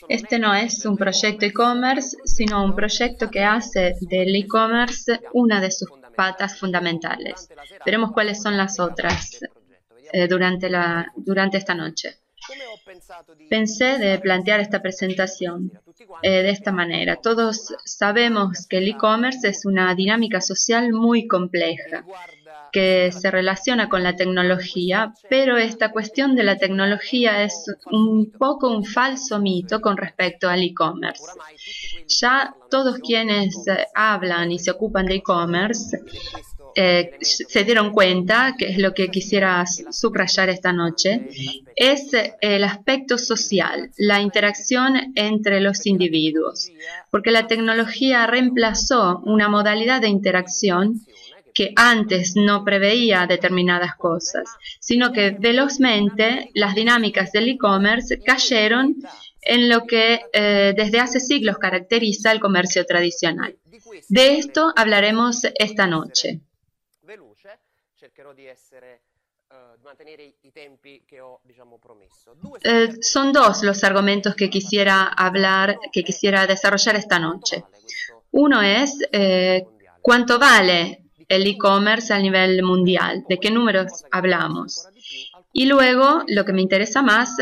Este no es un proyecto e-commerce, sino un proyecto que hace del e-commerce una de sus patas fundamentales. Veremos cuáles son las otras durante esta noche. Pensé de plantear esta presentación de esta manera. Todos sabemos que el e-commerce es una dinámica social muy compleja que se relaciona con la tecnología, pero esta cuestión de la tecnología es un poco un falso mito con respecto al e-commerce. Ya todos quienes hablan y se ocupan de e-commerce se dieron cuenta, que es lo que quisiera subrayar esta noche, es el aspecto social, la interacción entre los individuos, porque la tecnología reemplazó una modalidad de interacción que antes no preveía determinadas cosas, sino que velozmente las dinámicas del e-commerce cayeron en lo que desde hace siglos caracteriza el comercio tradicional. De esto hablaremos esta noche. Son dos los argumentos que quisiera desarrollar esta noche. Uno es cuánto vale el e-commerce a nivel mundial, de qué números hablamos. Y luego, lo que me interesa más,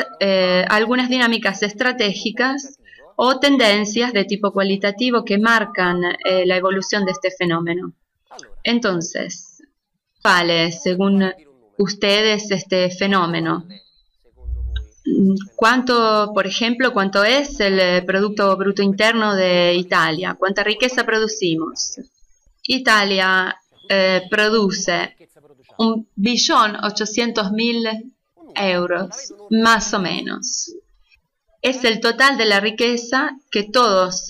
algunas dinámicas estratégicas o tendencias de tipo cualitativo que marcan la evolución de este fenómeno. Entonces, ¿vale según ustedes este fenómeno? ¿Cuánto, por ejemplo, cuánto es el Producto Bruto Interno de Italia? ¿Cuánta riqueza producimos? Italia produce 1.800.000 euros, más o menos. Es el total de la riqueza que todos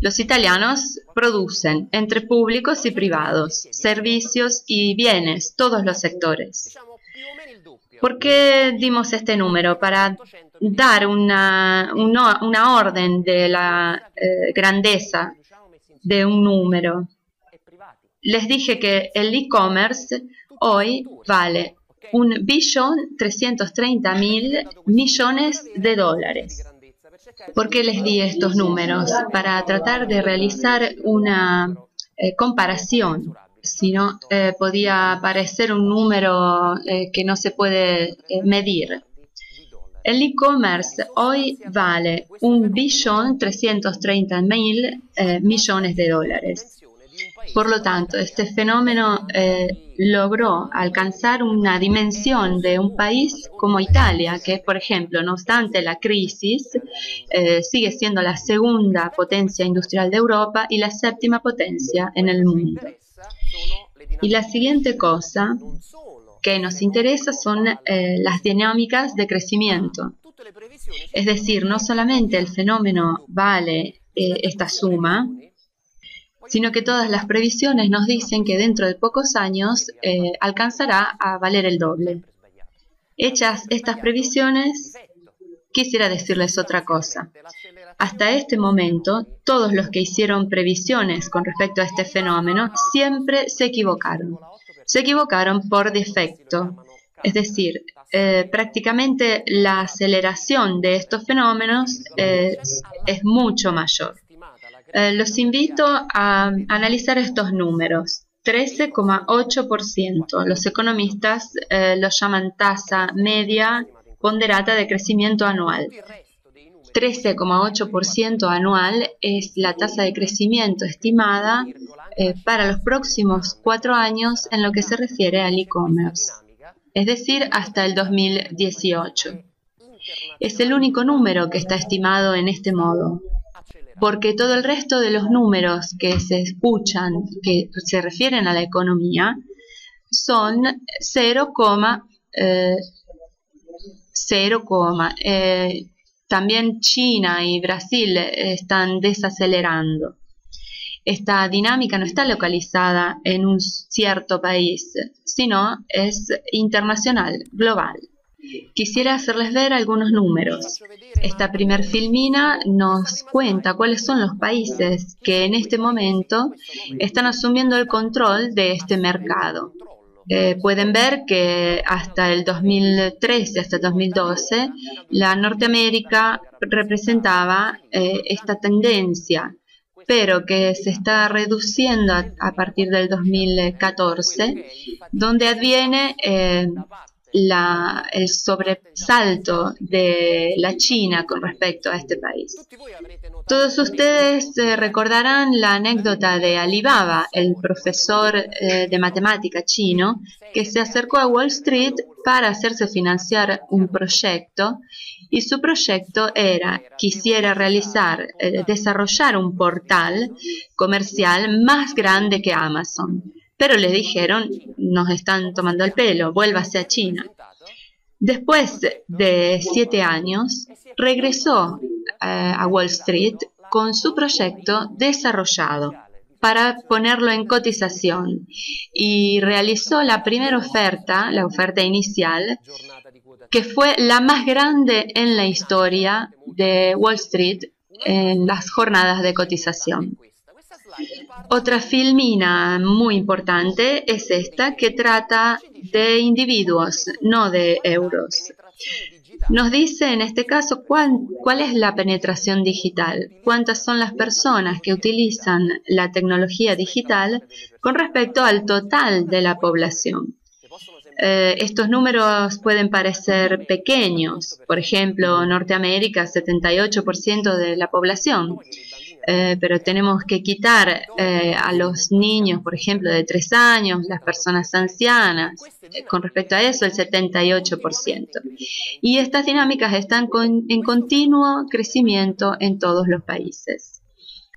los italianos producen entre públicos y privados, servicios y bienes, todos los sectores. ¿Por qué dimos este número? Para dar una orden de la grandeza de un número. Les dije que el e-commerce hoy vale 1.330.000 millones de dólares. ¿Por qué les di estos números? Para tratar de realizar una comparación. Si no, podía parecer un número que no se puede medir. El e-commerce hoy vale 1.330.000 millones de dólares. Por lo tanto, este fenómeno logró alcanzar una dimensión de un país como Italia, que, por ejemplo, no obstante la crisis, sigue siendo la segunda potencia industrial de Europa y la séptima potencia en el mundo. Y la siguiente cosa que nos interesa son las dinámicas de crecimiento. Es decir, no solamente el fenómeno vale esta suma, sino que todas las previsiones nos dicen que dentro de pocos años alcanzará a valer el doble. Hechas estas previsiones, quisiera decirles otra cosa. Hasta este momento, todos los que hicieron previsiones con respecto a este fenómeno siempre se equivocaron. Se equivocaron por defecto. Es decir, prácticamente la aceleración de estos fenómenos es mucho mayor. Los invito a analizar estos números. 13,8%. Los economistas lo llaman tasa media ponderada de crecimiento anual. 13,8% anual es la tasa de crecimiento estimada para los próximos 4 años en lo que se refiere al e-commerce, es decir, hasta el 2018. Es el único número que está estimado en este modo, porque todo el resto de los números que se escuchan, que se refieren a la economía, son 0, también China y Brasil están desacelerando. Esta dinámica no está localizada en un cierto país, sino es internacional, global. Quisiera hacerles ver algunos números. Esta primer filmina nos cuenta cuáles son los países que en este momento están asumiendo el control de este mercado. pueden ver que hasta el 2013, hasta el 2012, la Norteamérica representaba esta tendencia, pero que se está reduciendo a partir del 2014, donde adviene el sobresalto de la China con respecto a este país. Todos ustedes recordarán la anécdota de Alibaba, el profesor de matemática chino, que se acercó a Wall Street para hacerse financiar un proyecto, y su proyecto quisiera desarrollar un portal comercial más grande que Amazon. Pero le dijeron, nos están tomando el pelo, vuélvase a China. Después de 7 años, regresó a Wall Street con su proyecto desarrollado para ponerlo en cotización y realizó la primera oferta, la oferta inicial, que fue la más grande en la historia de Wall Street en las jornadas de cotización. Otra filmina muy importante es esta, que trata de individuos, no de euros. Nos dice en este caso cuál es la penetración digital, cuántas son las personas que utilizan la tecnología digital con respecto al total de la población. Estos números pueden parecer pequeños, por ejemplo, Norteamérica, 78% de la población. Pero tenemos que quitar a los niños, por ejemplo, de 3 años, las personas ancianas, con respecto a eso, el 78%. Y estas dinámicas están en continuo crecimiento en todos los países.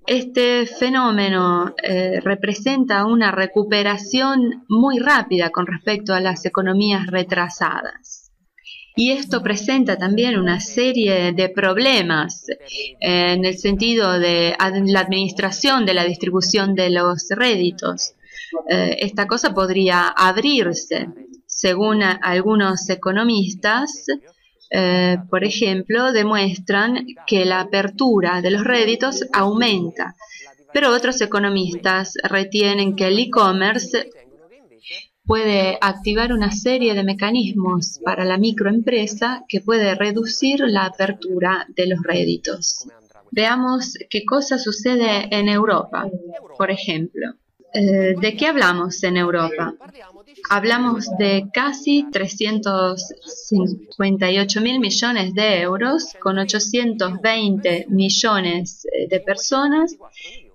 Este fenómeno representa una recuperación muy rápida con respecto a las economías retrasadas. Y esto presenta también una serie de problemas en el sentido de la administración de la distribución de los réditos. Esta cosa podría abrirse, según algunos economistas, por ejemplo, demuestran que la apertura de los réditos aumenta, pero otros economistas retienen que el e-commerce puede activar una serie de mecanismos para la microempresa que puede reducir la apertura de los réditos. Veamos qué cosa sucede en Europa, por ejemplo. ¿De qué hablamos en Europa? Hablamos de casi 358.000 millones de euros con 820 millones de personas,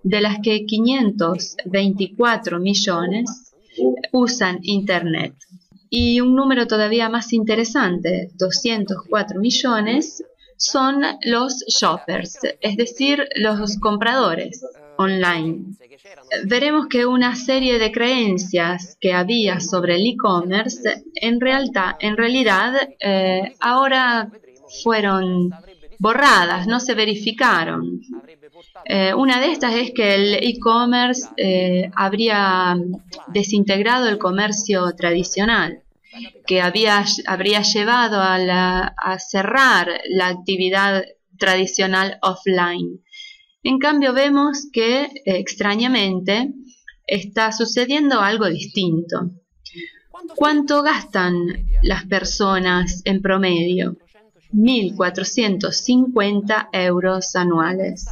de las que 524 millones usan Internet. Y un número todavía más interesante, 204 millones, son los shoppers, es decir, los compradores online. Veremos que una serie de creencias que había sobre el e-commerce en realidad ahora fueron borradas, no se verificaron. Una de estas es que el e-commerce habría desintegrado el comercio tradicional, que habría llevado a cerrar la actividad tradicional offline. En cambio, vemos que extrañamente está sucediendo algo distinto. ¿Cuánto gastan las personas en promedio? 1.450 euros anuales.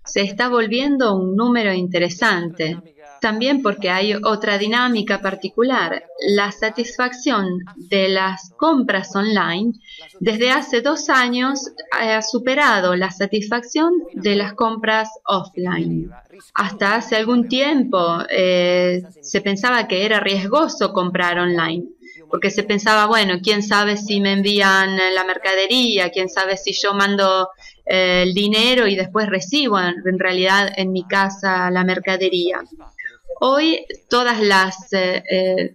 Se está volviendo un número interesante, también porque hay otra dinámica particular. La satisfacción de las compras online desde hace 2 años ha superado la satisfacción de las compras offline. Hasta hace algún tiempo se pensaba que era riesgoso comprar online, porque se pensaba, bueno, quién sabe si me envían la mercadería, quién sabe si yo mando el dinero y después recibo en realidad en mi casa la mercadería. Hoy todas las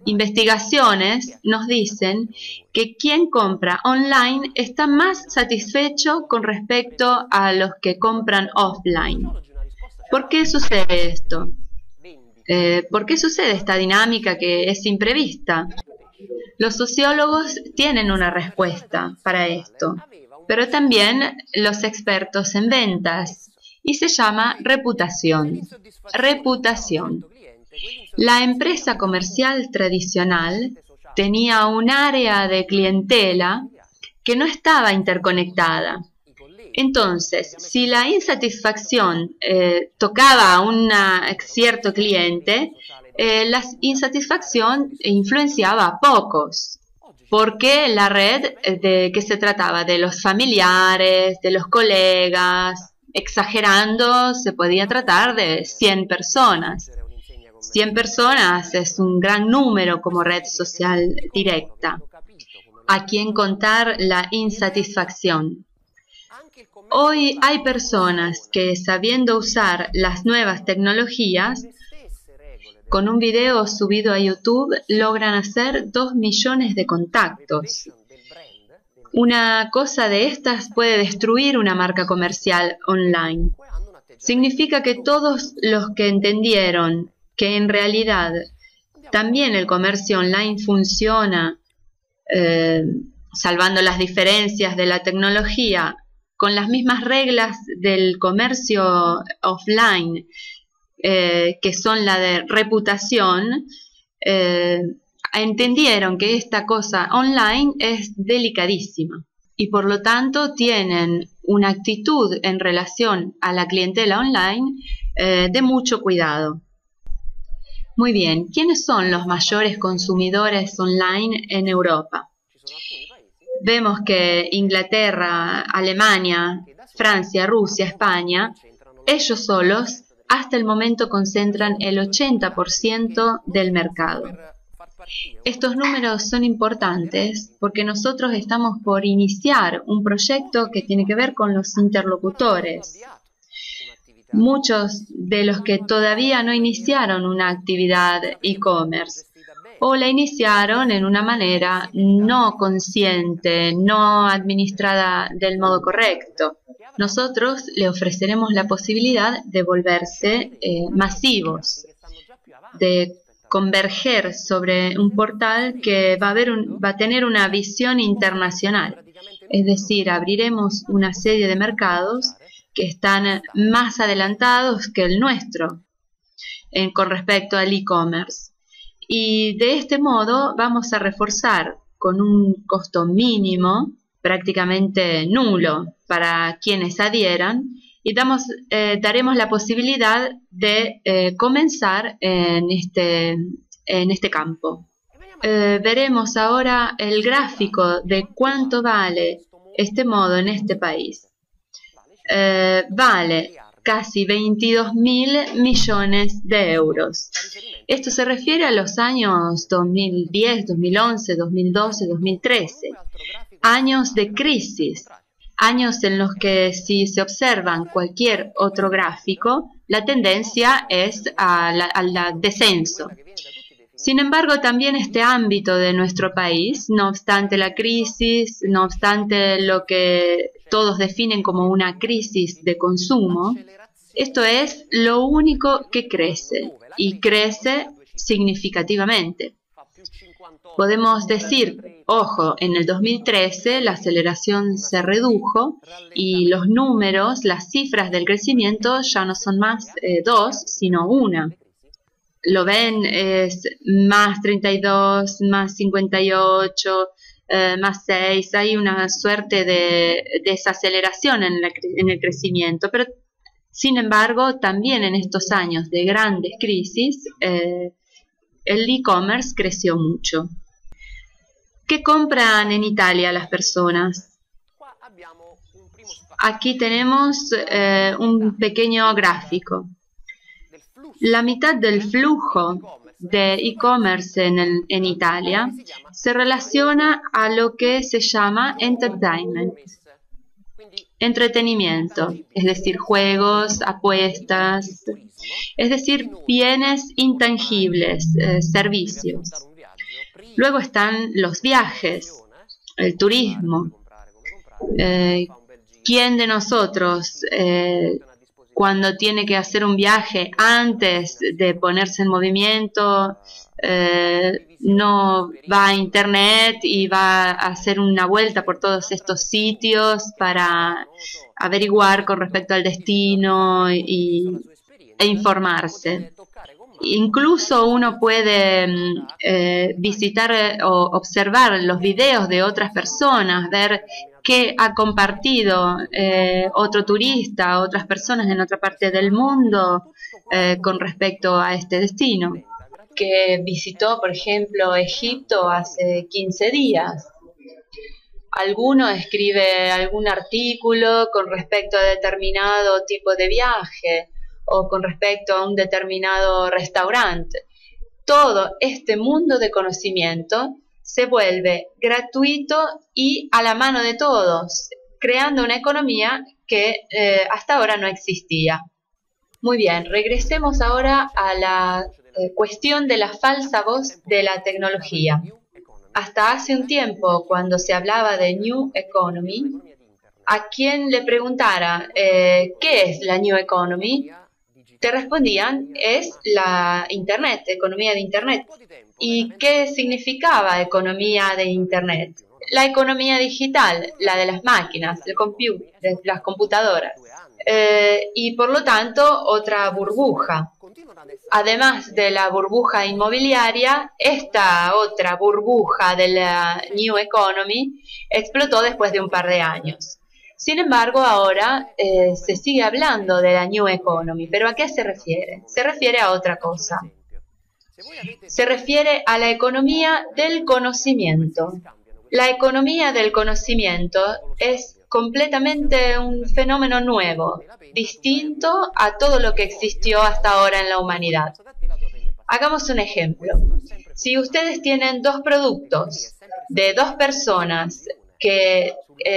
investigaciones nos dicen que quien compra online está más satisfecho con respecto a los que compran offline. ¿Por qué sucede esto? ¿Por qué sucede esta dinámica que es imprevista? Los sociólogos tienen una respuesta para esto, pero también los expertos en ventas, y se llama reputación. Reputación. La empresa comercial tradicional tenía un área de clientela que no estaba interconectada. Entonces, si la insatisfacción tocaba a un cierto cliente, la insatisfacción influenciaba a pocos, porque la red de que se trataba de los familiares, de los colegas, exagerando, se podía tratar de 100 personas. 100 personas es un gran número como red social directa. ¿A quién contar la insatisfacción? Hoy hay personas que, sabiendo usar las nuevas tecnologías, con un video subido a YouTube logran hacer 2 millones de contactos. Una cosa de estas puede destruir una marca comercial online. Significa que todos los que entendieron que en realidad también el comercio online funciona, salvando las diferencias de la tecnología, con las mismas reglas del comercio offline, que son la de reputación, entendieron que esta cosa online es delicadísima y por lo tanto tienen una actitud en relación a la clientela online de mucho cuidado. Muy bien, ¿quiénes son los mayores consumidores online en Europa? Vemos que Inglaterra, Alemania, Francia, Rusia, España, ellos solos hasta el momento concentran el 80% del mercado. Estos números son importantes porque nosotros estamos por iniciar un proyecto que tiene que ver con los interlocutores. Muchos de los que todavía no iniciaron una actividad e-commerce o la iniciaron en una manera no consciente, no administrada del modo correcto. Nosotros le ofreceremos la posibilidad de volverse masivos, de converger sobre un portal que va a tener una visión internacional. Es decir, abriremos una serie de mercados que están más adelantados que el nuestro con respecto al e-commerce. Y de este modo vamos a reforzar con un costo mínimo, prácticamente nulo para quienes adhieran, y daremos la posibilidad de comenzar en este campo. Veremos ahora el gráfico de cuánto vale este modo en este país. Vale casi 22.000 millones de euros. Esto se refiere a los años 2010, 2011, 2012, 2013, años de crisis, años en los que si se observan cualquier otro gráfico, la tendencia es al descenso. Sin embargo, también este ámbito de nuestro país, no obstante la crisis, no obstante lo que todos definen como una crisis de consumo, esto es lo único que crece y crece significativamente. Podemos decir, ojo, en el 2013 la aceleración se redujo y los números, las cifras del crecimiento ya no son más 2, sino 1. Lo ven, es más 32, más 58, más 6. Hay una suerte de desaceleración en el crecimiento, pero sin embargo, también en estos años de grandes crisis, el e-commerce creció mucho. ¿Qué compran en Italia las personas? Aquí tenemos un pequeño gráfico. La mitad del flujo de e-commerce en Italia se relaciona a lo que se llama entertainment, entretenimiento, es decir, juegos, apuestas, es decir, bienes intangibles, servicios. Luego están los viajes, el turismo. ¿Quién de nosotros, cuando tiene que hacer un viaje antes de ponerse en movimiento, no va a internet y va a hacer una vuelta por todos estos sitios para averiguar con respecto al destino e informarse? Incluso uno puede visitar o observar los videos de otras personas, ver qué ha compartido otro turista, otras personas en otra parte del mundo con respecto a este destino, que visitó, por ejemplo, Egipto hace 15 días. Alguno escribe algún artículo con respecto a determinado tipo de viaje o con respecto a un determinado restaurante. Todo este mundo de conocimiento se vuelve gratuito y a la mano de todos, creando una economía que hasta ahora no existía. Muy bien, regresemos ahora a la cuestión de la falsa voz de la tecnología. Hasta hace un tiempo, cuando se hablaba de New Economy, a quien le preguntara ¿qué es la New Economy?, te respondían, es la Internet, economía de Internet. ¿Y qué significaba economía de Internet? La economía digital, la de las máquinas, de las computadoras. Y por lo tanto, otra burbuja. Además de la burbuja inmobiliaria, esta otra burbuja de la New Economy explotó después de un par de años. Sin embargo, ahora se sigue hablando de la New Economy, pero ¿a qué se refiere? Se refiere a otra cosa. Se refiere a la economía del conocimiento. La economía del conocimiento es completamente un fenómeno nuevo, distinto a todo lo que existió hasta ahora en la humanidad. Hagamos un ejemplo. Si ustedes tienen dos productos de dos personas que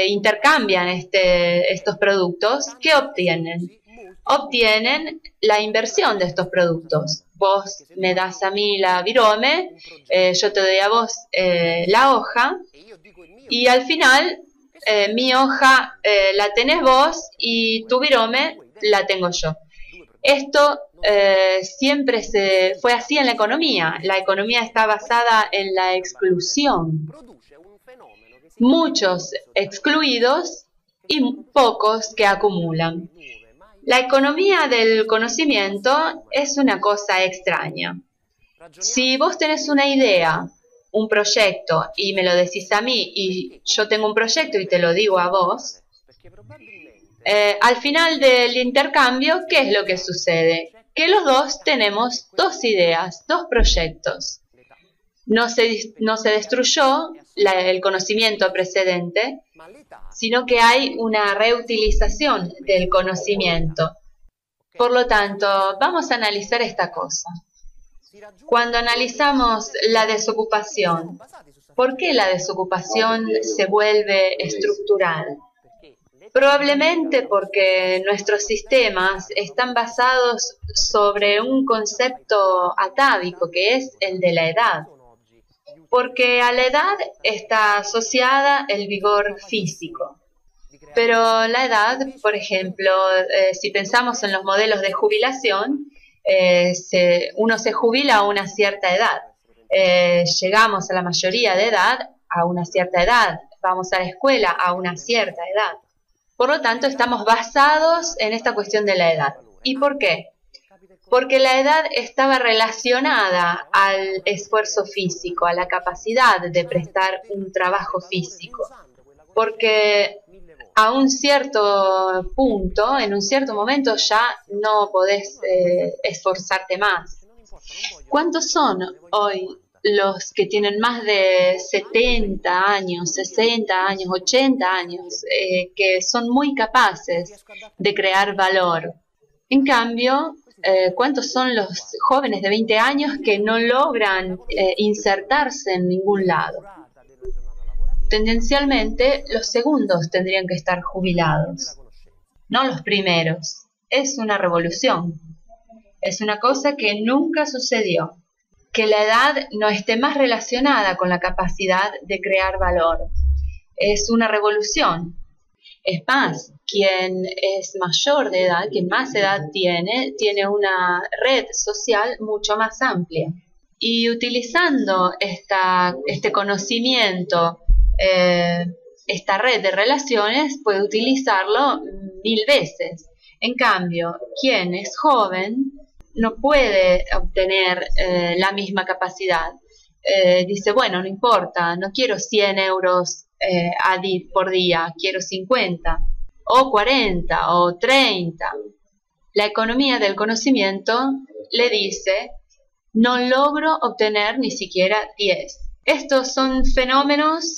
intercambian estos productos, ¿qué obtienen? Obtienen la inversión de estos productos. Vos me das a mí la virome, yo te doy a vos la hoja, y al final mi hoja la tenés vos y tu virome la tengo yo. Esto siempre fue así en la economía. La economía está basada en la exclusión. Muchos excluidos y pocos que acumulan. La economía del conocimiento es una cosa extraña. Si vos tenés una idea, un proyecto, y me lo decís a mí, y yo tengo un proyecto y te lo digo a vos, al final del intercambio, ¿qué es lo que sucede? Que los dos tenemos dos ideas, dos proyectos. No se destruyó el conocimiento precedente, sino que hay una reutilización del conocimiento. Por lo tanto, vamos a analizar esta cosa. Cuando analizamos la desocupación, ¿por qué la desocupación se vuelve estructural? Probablemente porque nuestros sistemas están basados sobre un concepto atávico que es el de la edad. Porque a la edad está asociada el vigor físico. Pero la edad, por ejemplo, si pensamos en los modelos de jubilación, uno se jubila a una cierta edad. Llegamos a la mayoría de edad a una cierta edad. Vamos a la escuela a una cierta edad. Por lo tanto, estamos basados en esta cuestión de la edad. ¿Y por qué? Porque la edad estaba relacionada al esfuerzo físico, a la capacidad de prestar un trabajo físico. Porque a un cierto punto, en un cierto momento, ya no podés esforzarte más. ¿Cuántos son hoy los que tienen más de 70 años, 60 años, 80 años, que son muy capaces de crear valor? En cambio, ¿cuántos son los jóvenes de 20 años que no logran insertarse en ningún lado? Tendencialmente, los segundos tendrían que estar jubilados, no los primeros. Es una revolución. Es una cosa que nunca sucedió. Que la edad no esté más relacionada con la capacidad de crear valor. Es una revolución. Es más, quien es mayor de edad, quien más edad tiene una red social mucho más amplia. Y utilizando este conocimiento, esta red de relaciones, puede utilizarlo 1000 veces. En cambio, quien es joven no puede obtener la misma capacidad. Dice, bueno, no importa, no quiero 100 euros por día, quiero 50 o 40 o 30. La economía del conocimiento le dice, no logro obtener ni siquiera 10. Estos son fenómenos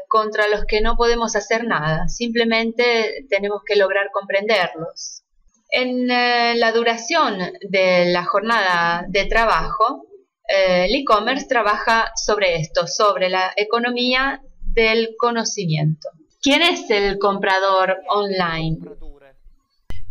contra los que no podemos hacer nada, simplemente tenemos que lograr comprenderlos. En la duración de la jornada de trabajo, el e-commerce trabaja sobre esto, sobre la economía del conocimiento. ¿Quién es el comprador online?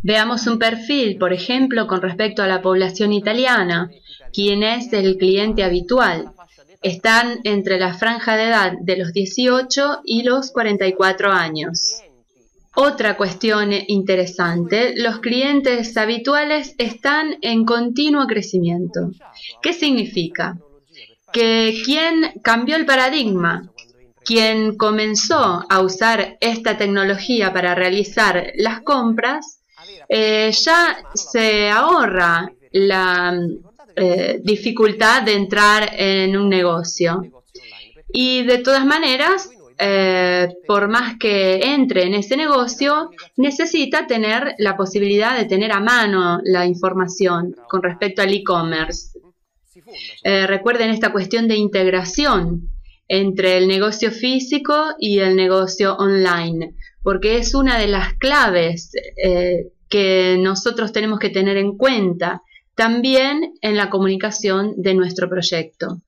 Veamos un perfil, por ejemplo, con respecto a la población italiana. ¿Quién es el cliente habitual? Están entre la franja de edad de los 18 y los 44 años. Otra cuestión interesante, los clientes habituales están en continuo crecimiento. ¿Qué significa? Que quien cambió el paradigma, quien comenzó a usar esta tecnología para realizar las compras, ya se ahorra la dificultad de entrar en un negocio. Y de todas maneras, por más que entre en ese negocio, necesita tener la posibilidad de tener a mano la información con respecto al e-commerce. Recuerden esta cuestión de integración entre el negocio físico y el negocio online, porque es una de las claves que nosotros tenemos que tener en cuenta también en la comunicación de nuestro proyecto.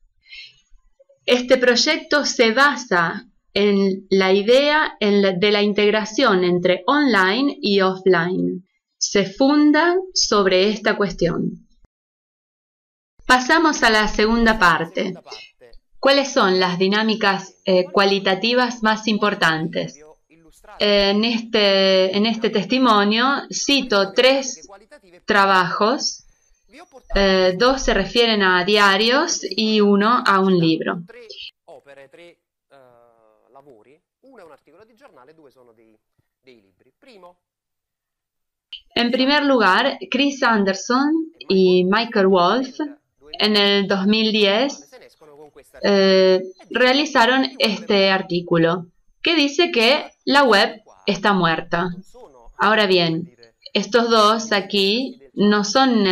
Este proyecto se basa en la idea de la integración entre online y offline. Se funda sobre esta cuestión. Pasamos a la segunda parte. ¿Cuáles son las dinámicas cualitativas más importantes? En este testimonio cito 3 trabajos. 2 se refieren a diarios y 1 a un libro. En primer lugar, Chris Anderson y Michael Wolff en el 2010 realizaron este artículo que dice que la web está muerta. Ahora bien, estos dos aquí no son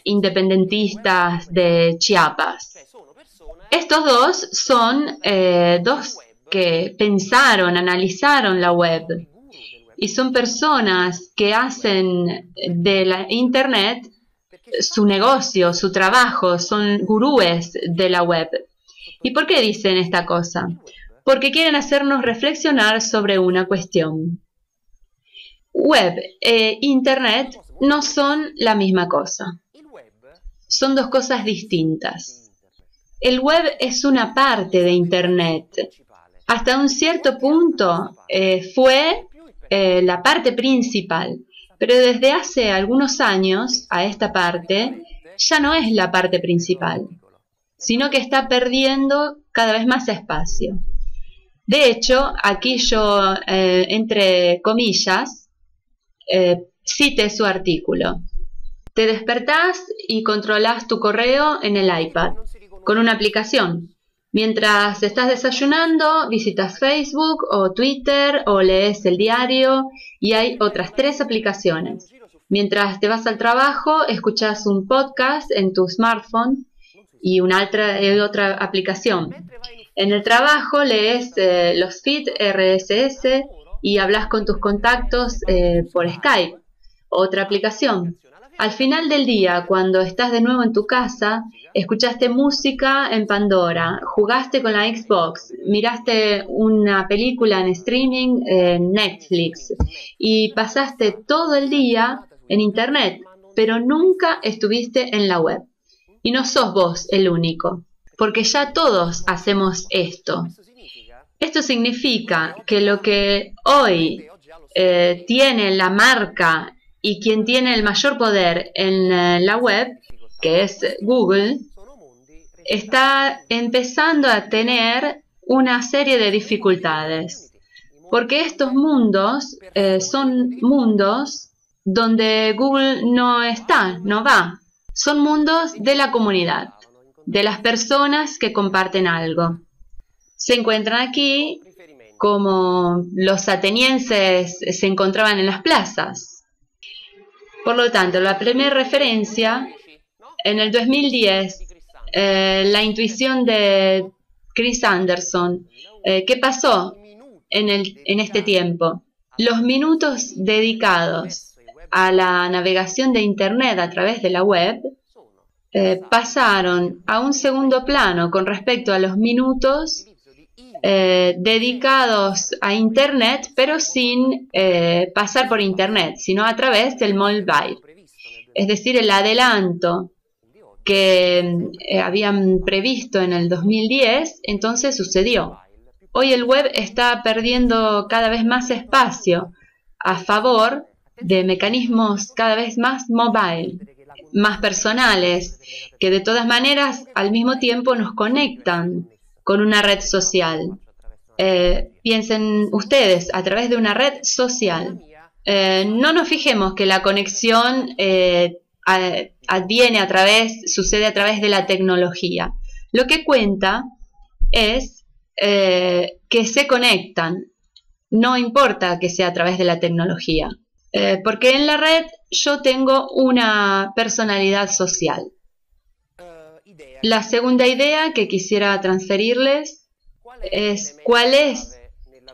independentistas de Chiapas. Estos dos son dos que pensaron, analizaron la web y son personas que hacen de la Internet su negocio, su trabajo, son gurúes de la web. ¿Y por qué dicen esta cosa? Porque quieren hacernos reflexionar sobre una cuestión. Web e Internet no son la misma cosa. Son 2 cosas distintas. El web es una parte de Internet. Hasta un cierto punto fue la parte principal, pero desde hace algunos años a esta parte ya no es la parte principal, sino que está perdiendo cada vez más espacio. De hecho, aquí yo, entre comillas, cite su artículo. Te despertás y controlás tu correo en el iPad con una aplicación. Mientras estás desayunando, visitas Facebook o Twitter o lees el diario y hay otras 3 aplicaciones. Mientras te vas al trabajo, escuchas un podcast en tu smartphone y otra aplicación. En el trabajo lees los feeds RSS y hablas con tus contactos por Skype, otra aplicación. Al final del día, cuando estás de nuevo en tu casa, escuchaste música en Pandora, jugaste con la Xbox, miraste una película en streaming en Netflix y pasaste todo el día en Internet, pero nunca estuviste en la web. Y no sos vos el único, porque ya todos hacemos esto. Esto significa que lo que hoy tiene la marca y quien tiene el mayor poder en la web, que es Google, está empezando a tener una serie de dificultades. Porque estos mundos son mundos donde Google no está, no va. son mundos de la comunidad, de las personas que comparten algo. Se encuentran aquí como los atenienses se encontraban en las plazas. Por lo tanto, la primera referencia, en el 2010, la intuición de Chris Anderson. ¿Qué pasó en este tiempo? Los minutos dedicados a la navegación de Internet a través de la web pasaron a un segundo plano con respecto a los minutos dedicados a Internet, pero sin pasar por Internet, sino a través del mobile. Es decir, el adelanto que habían previsto en el 2010, entonces sucedió. Hoy el web está perdiendo cada vez más espacio a favor de mecanismos cada vez más mobile, más personales, que de todas maneras al mismo tiempo nos conectan con una red social. Piensen ustedes, a través de una red social. No nos fijemos que la conexión sucede a través de la tecnología. Lo que cuenta es que se conectan, no importa que sea a través de la tecnología, porque en la red yo tengo una personalidad social. La segunda idea que quisiera transferirles es cuál es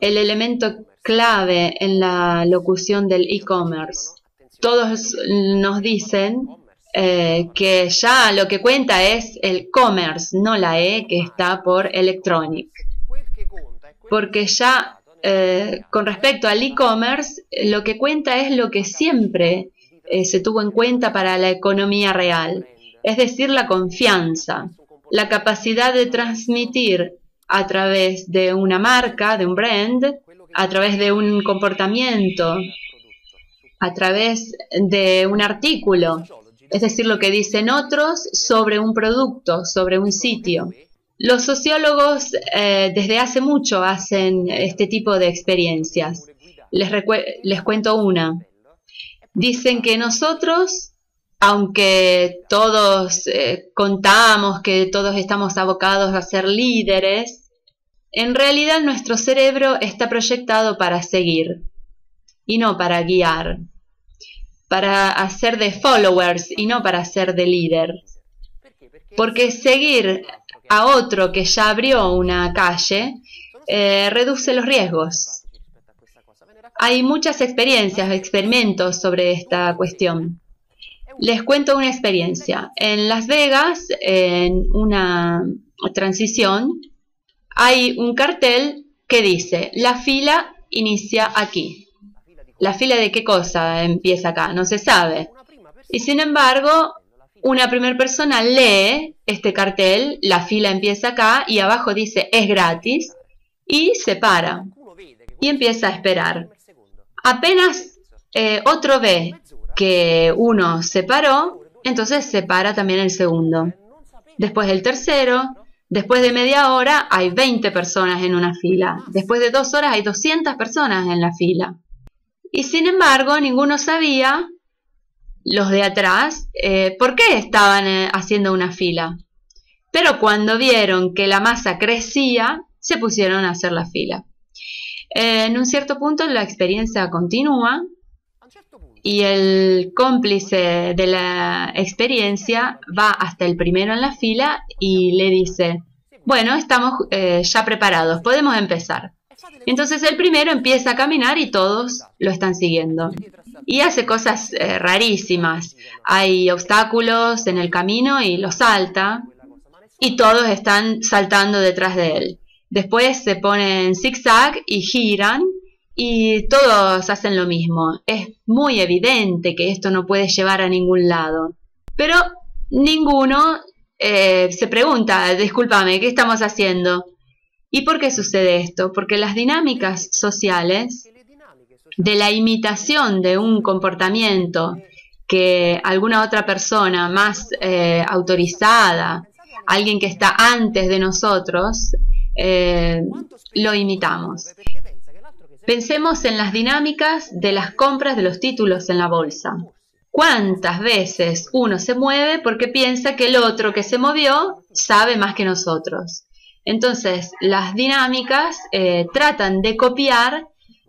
el elemento clave en la locución del e-commerce. Todos nos dicen que ya lo que cuenta es el commerce, no la E que está por electronic. Porque ya con respecto al e-commerce, lo que cuenta es lo que siempre se tuvo en cuenta para la economía real, es decir, la confianza, la capacidad de transmitir a través de una marca, de un brand, a través de un comportamiento, a través de un artículo, es decir, lo que dicen otros sobre un producto, sobre un sitio. Los sociólogos desde hace mucho hacen este tipo de experiencias. Les cuento una. Dicen que nosotros, aunque todos contamos que todos estamos abocados a ser líderes, en realidad nuestro cerebro está proyectado para seguir y no para guiar, para hacer de followers y no para ser de líder. Porque seguir a otro que ya abrió una calle reduce los riesgos. Hay muchas experiencias, experimentos sobre esta cuestión. Les cuento una experiencia. En Las Vegas, en una transición, hay un cartel que dice: la fila inicia aquí. ¿La fila de qué cosa empieza acá? No se sabe. Y sin embargo, una primera persona lee este cartel, la fila empieza acá, y abajo dice es gratis, y se para y empieza a esperar. Apenas otro ve que uno se paró, entonces se para también el segundo. Después el tercero, después de media hora hay 20 personas en una fila. Después de 2 horas hay 200 personas en la fila. Y sin embargo, ninguno sabía, los de atrás, por qué estaban haciendo una fila. Pero cuando vieron que la masa crecía, se pusieron a hacer la fila. En un cierto punto la experiencia continúa y el cómplice de la experiencia va hasta el primero en la fila y le dice: bueno, estamos ya preparados, podemos empezar. Entonces el primero empieza a caminar y todos lo están siguiendo. Y hace cosas rarísimas. Hay obstáculos en el camino y los salta. Y todos están saltando detrás de él. Después se ponen zigzag y giran. Y todos hacen lo mismo. Es muy evidente que esto no puede llevar a ningún lado. Pero ninguno se pregunta: discúlpame, ¿qué estamos haciendo? ¿Y por qué sucede esto? Porque las dinámicas sociales de la imitación de un comportamiento que alguna otra persona más autorizada, alguien que está antes de nosotros, lo imitamos. Pensemos en las dinámicas de las compras de los títulos en la bolsa. ¿Cuántas veces uno se mueve porque piensa que el otro que se movió sabe más que nosotros? Entonces, las dinámicas tratan de copiar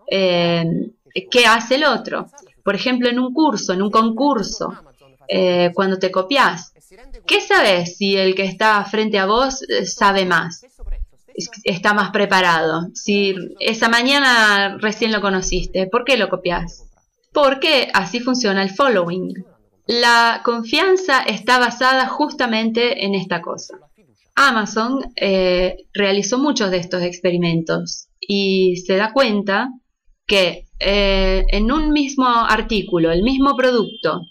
qué hace el otro. Por ejemplo, en un curso, en un concurso, cuando te copias, ¿qué sabes si el que está frente a vos sabe más? Está más preparado. Si esa mañana recién lo conociste, ¿por qué lo copias? Porque así funciona el following. La confianza está basada justamente en esta cosa. Amazon realizó muchos de estos experimentos y se da cuenta que en un mismo artículo, el mismo producto,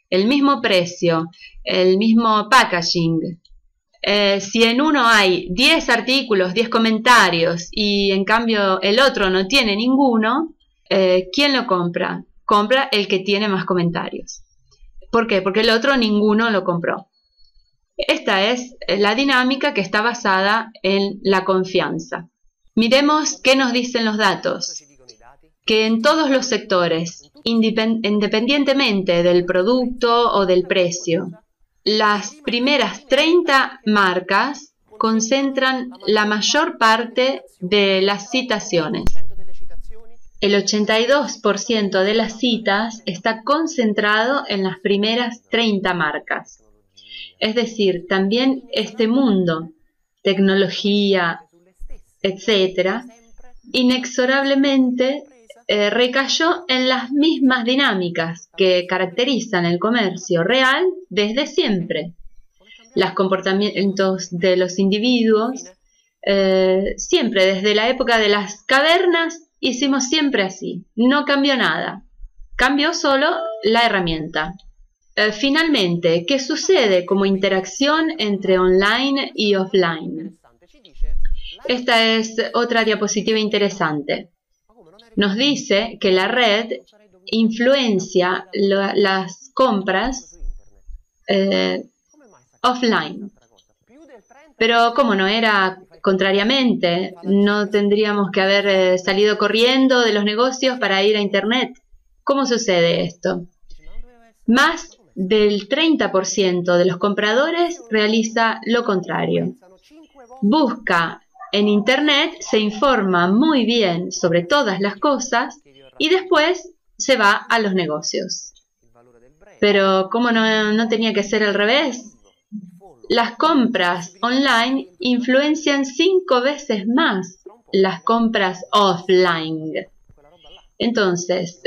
el mismo precio, el mismo packaging, si en uno hay 10 artículos, 10 comentarios y en cambio el otro no tiene ninguno, ¿quién lo compra? Compra el que tiene más comentarios. ¿Por qué? Porque el otro ninguno lo compró. Esta es la dinámica que está basada en la confianza. Miremos qué nos dicen los datos. Que en todos los sectores, independientemente del producto o del precio, las primeras 30 marcas concentran la mayor parte de las citaciones. El 82% de las citas está concentrado en las primeras 30 marcas. Es decir, también este mundo, tecnología, etc., inexorablemente recayó en las mismas dinámicas que caracterizan el comercio real desde siempre. Los comportamientos de los individuos, siempre desde la época de las cavernas, hicimos siempre así. No cambió nada. Cambió solo la herramienta. Finalmente, ¿qué sucede como interacción entre online y offline? Esta es otra diapositiva interesante. Nos dice que la red influencia las compras offline. Pero como no era contrariamente, no tendríamos que haber salido corriendo de los negocios para ir a Internet. ¿Cómo sucede esto? Más del 30% de los compradores realiza lo contrario. Busca en Internet, se informa muy bien sobre todas las cosas y después se va a los negocios. Pero ¿cómo no tenía que ser al revés? Las compras online influencian 5 veces más las compras offline. Entonces,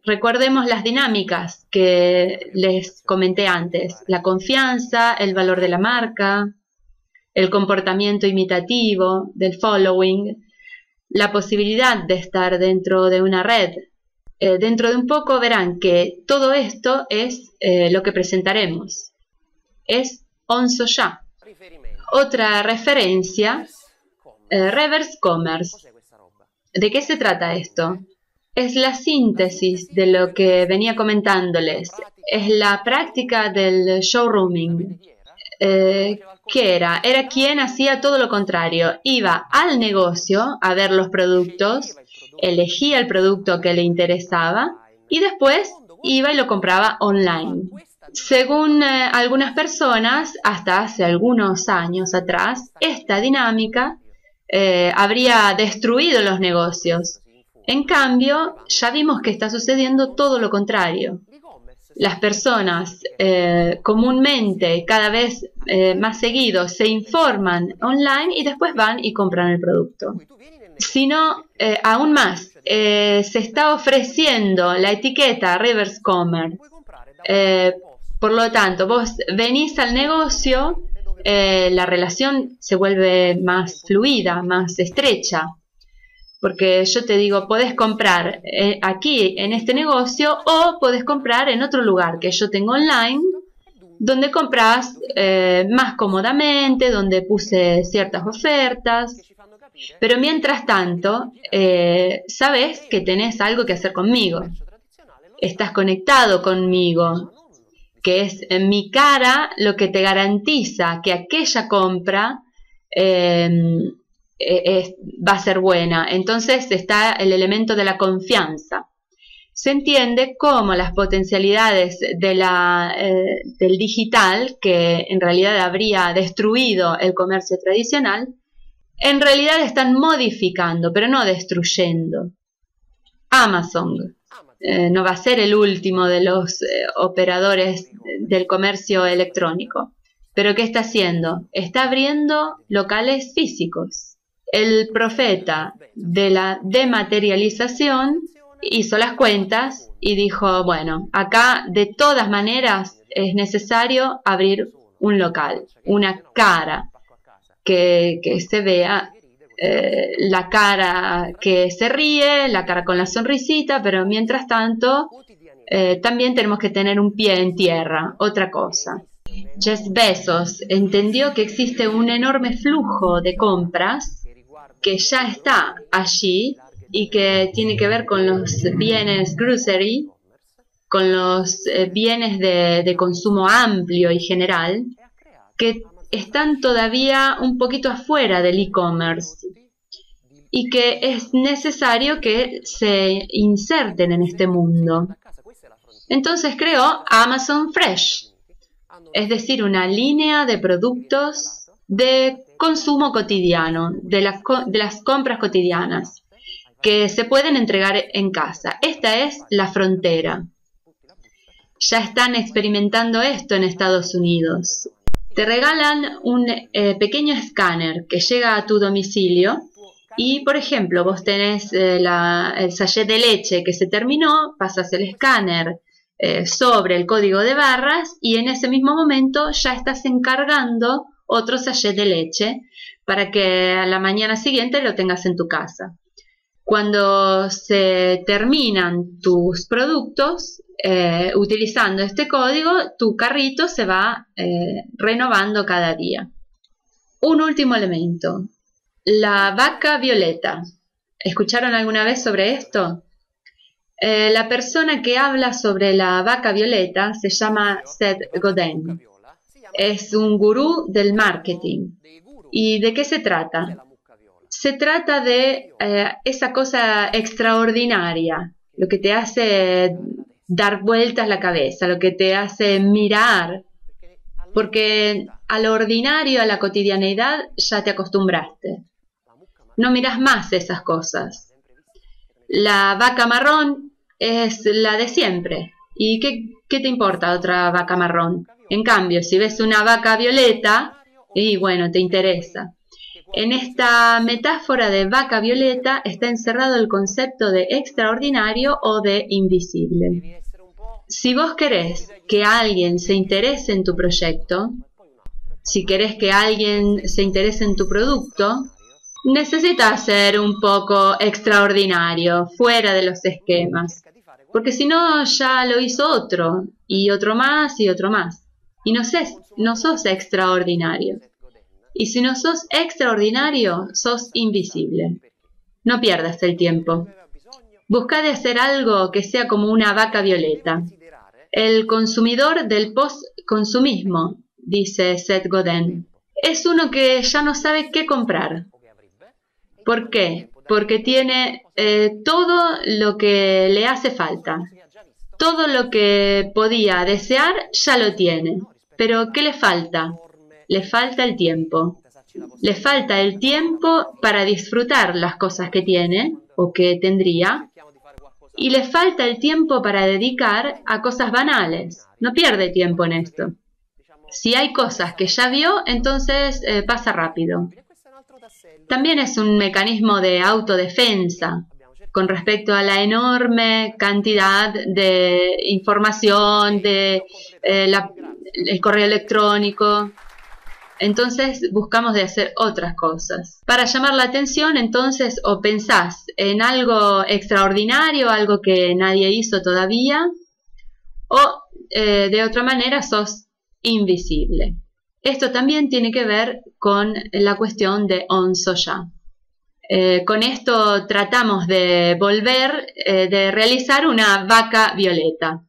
recordemos las dinámicas que les comenté antes. La confianza, el valor de la marca, el comportamiento imitativo, del following, la posibilidad de estar dentro de una red. Dentro de un poco verán que todo esto es lo que presentaremos. Es OnSoya. Otra referencia, Reverse Commerce. ¿De qué se trata esto? Es la síntesis de lo que venía comentándoles. Es la práctica del showrooming. ¿Qué era? Era quien hacía todo lo contrario. Iba al negocio a ver los productos, elegía el producto que le interesaba y después iba y lo compraba online. Según algunas personas, hasta hace algunos años atrás, esta dinámica habría destruido los negocios. En cambio, ya vimos que está sucediendo todo lo contrario. Las personas comúnmente, cada vez más seguido, se informan online y después van y compran el producto. Sino, aún más, se está ofreciendo la etiqueta Reverse Commerce. Por lo tanto, vos venís al negocio, la relación se vuelve más fluida, más estrecha. Porque yo te digo, podés comprar aquí en este negocio o podés comprar en otro lugar que yo tengo online, donde compras más cómodamente, donde puse ciertas ofertas. Pero mientras tanto, sabes que tenés algo que hacer conmigo. Estás conectado conmigo, que es en mi cara lo que te garantiza que aquella compra va a ser buena. Entonces está el elemento de la confianza. se entiende como las potencialidades del digital, que en realidad habría destruido el comercio tradicional, en realidad están modificando, pero no destruyendo. Amazon no va a ser el último de los operadores del comercio electrónico. ¿Pero qué está haciendo? Está abriendo locales físicos. El profeta de la dematerialización hizo las cuentas y dijo, bueno, acá de todas maneras es necesario abrir un local, una cara que se vea, la cara que se ríe, la cara con la sonrisita, pero mientras tanto también tenemos que tener un pie en tierra, otra cosa. Jeff Bezos entendió que existe un enorme flujo de compras que ya está allí y que tiene que ver con los bienes grocery, con los bienes de consumo amplio y general, que están todavía un poquito afuera del e-commerce y que es necesario que se inserten en este mundo. Entonces creó Amazon Fresh, es decir, una línea de productos de consumo cotidiano, de las compras cotidianas, que se pueden entregar en casa. Esta es la frontera. Ya están experimentando esto en Estados Unidos. Te regalan un pequeño escáner que llega a tu domicilio y, por ejemplo, vos tenés el sachet de leche que se terminó, pasas el escáner sobre el código de barras y en ese mismo momento ya estás encargando otro sachet de leche para que a la mañana siguiente lo tengas en tu casa. Cuando se terminan tus productos, utilizando este código, tu carrito se va renovando cada día. Un último elemento, la vaca violeta. ¿Escucharon alguna vez sobre esto? La persona que habla sobre la vaca violeta se llama Seth Godin. Es un gurú del marketing. ¿Y de qué se trata? Se trata de esa cosa extraordinaria, lo que te hace dar vueltas la cabeza, lo que te hace mirar, porque a lo ordinario, a la cotidianeidad, ya te acostumbraste. No miras más esas cosas. La vaca marrón es la de siempre. ¿Y qué te importa otra vaca marrón? En cambio, si ves una vaca violeta, y bueno, te interesa. En esta metáfora de vaca violeta está encerrado el concepto de extraordinario o de invisible. Si vos querés que alguien se interese en tu proyecto, si querés que alguien se interese en tu producto, necesitas ser un poco extraordinario, fuera de los esquemas, porque si no ya lo hizo otro, y otro más, y otro más, y no sos extraordinario. Y si no sos extraordinario, sos invisible. No pierdas el tiempo. Busca de hacer algo que sea como una vaca violeta. El consumidor del post-consumismo, dice Seth Godin, es uno que ya no sabe qué comprar. ¿Por qué? Porque tiene todo lo que le hace falta. Todo lo que podía desear ya lo tiene. Pero ¿qué le falta? Le falta el tiempo. Le falta el tiempo para disfrutar las cosas que tiene o que tendría. Y le falta el tiempo para dedicar a cosas banales. No pierde tiempo en esto. Si hay cosas que ya vio, entonces pasa rápido. También es un mecanismo de autodefensa con respecto a la enorme cantidad de información, de el correo electrónico. Entonces buscamos de hacer otras cosas. Para llamar la atención, entonces, o pensás en algo extraordinario, algo que nadie hizo todavía, o de otra manera sos invisible. Esto también tiene que ver con la cuestión de On Soja. Con esto tratamos de de realizar una vaca violeta.